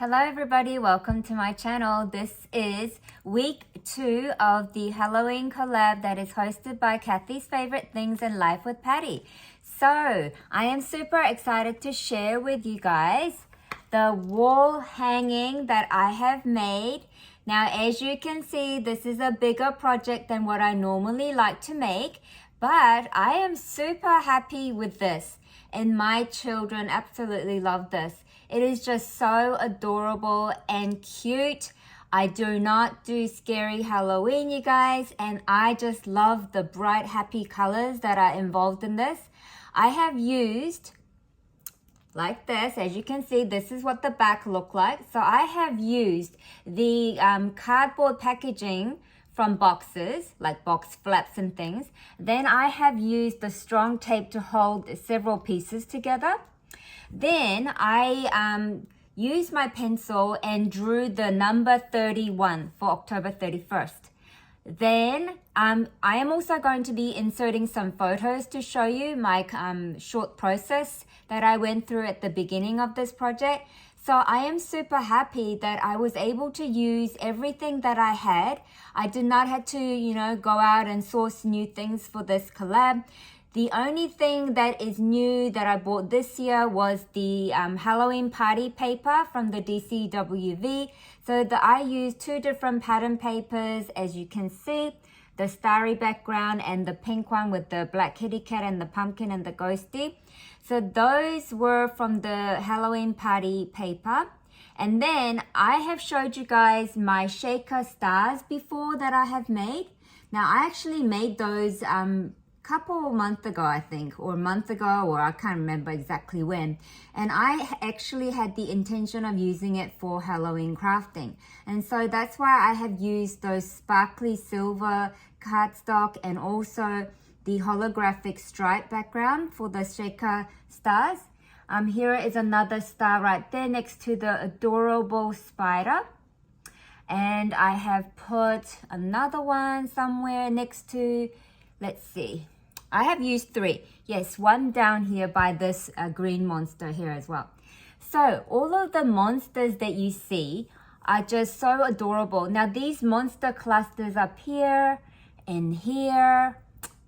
Hello everybody, welcome to my channel. This is week 2 of the Halloween collab that is hosted by Kathy's Favorite Things in Life with Patti. So I am super excited to share with you guys the wall hanging that I have made. Now as you can see, this is a bigger project than what I normally like to make, but I am super happy with this and my children absolutely love this. It is just so adorable and cute. I do not do scary Halloween, you guys, and I just love the bright, happy colors that are involved in this. I have used, like this, as you can see, this is what the back look like. So I have used the cardboard packaging from boxes, like box flaps and things. Then I have used the strong tape to hold several pieces together. Then I used my pencil and drew the number 31 for October 31st. Then I am also going to be inserting some photos to show you my short process that I went through at the beginning of this project. So I am super happy that I was able to use everything that I had. I did not have to, go out and source new things for this collab. The only thing that is new that I bought this year was the Halloween party paper from the DCWV. So I used 2 different pattern papers, as you can see, the starry background and the pink one with the black kitty cat and the pumpkin and the ghosty. So those were from the Halloween party paper. And then I have showed you guys my shaker stars before that I have made. Now I actually made those couple months ago, I think, or a month ago, or I can't remember exactly when. And I actually had the intention of using it for Halloween crafting. And so that's why I have used those sparkly silver cardstock and also the holographic stripe background for the shaker stars. Here is another star right there next to the adorable spider. And I have put another one somewhere next to, let's see, I have used 3. Yes, one down here by this green monster here as well. So all of the monsters that you see are just so adorable. Now these monster clusters up here and here,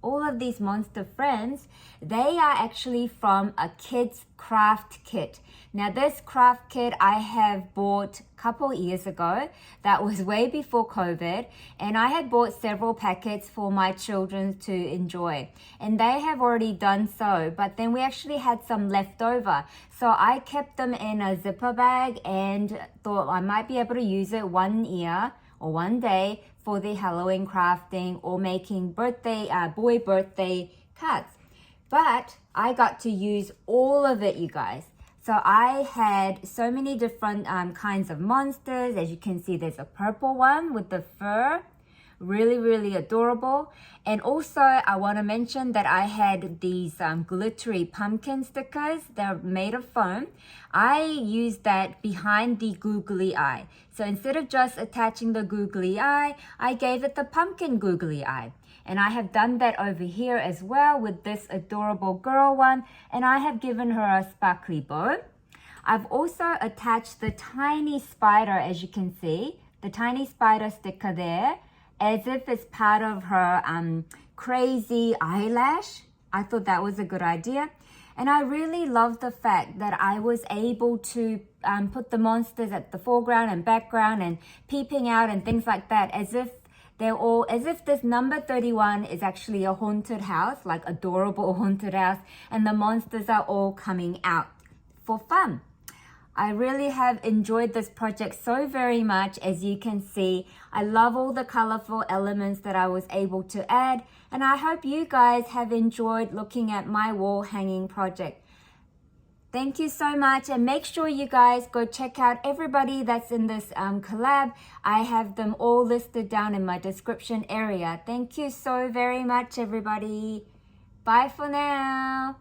all of these monster friends, they are actually from a kid's craft kit. Now this craft kit I have bought a couple years ago. That was way before COVID, and I had bought several packets for my children to enjoy, and they have already done so, but then we actually had some left over. So I kept them in a zipper bag and thought I might be able to use it one year or one day for the Halloween crafting or making boy birthday cards. But I got to use all of it, you guys. So I had so many different kinds of monsters. As you can see, there's a purple one with the fur. Really, really adorable. And also, I want to mention that I had these glittery pumpkin stickers. They're made of foam. I used that behind the googly eye. So instead of just attaching the googly eye, I gave it the pumpkin googly eye. And I have done that over here as well with this adorable girl one. And I have given her a sparkly bow. I've also attached the tiny spider, as you can see, the tiny spider sticker there, as if it's part of her crazy eyelash. I thought that was a good idea. And I really love the fact that I was able to put the monsters at the foreground and background and peeping out and things like that, as if this number 31 is actually a haunted house, like adorable haunted house, and the monsters are all coming out for fun. I really have enjoyed this project so very much. As you can see, I love all the colorful elements that I was able to add, and I hope you guys have enjoyed looking at my wall hanging project. Thank you so much, and make sure you guys go check out everybody that's in this collab. I have them all listed down in my description area. Thank you so very much, everybody. Bye for now.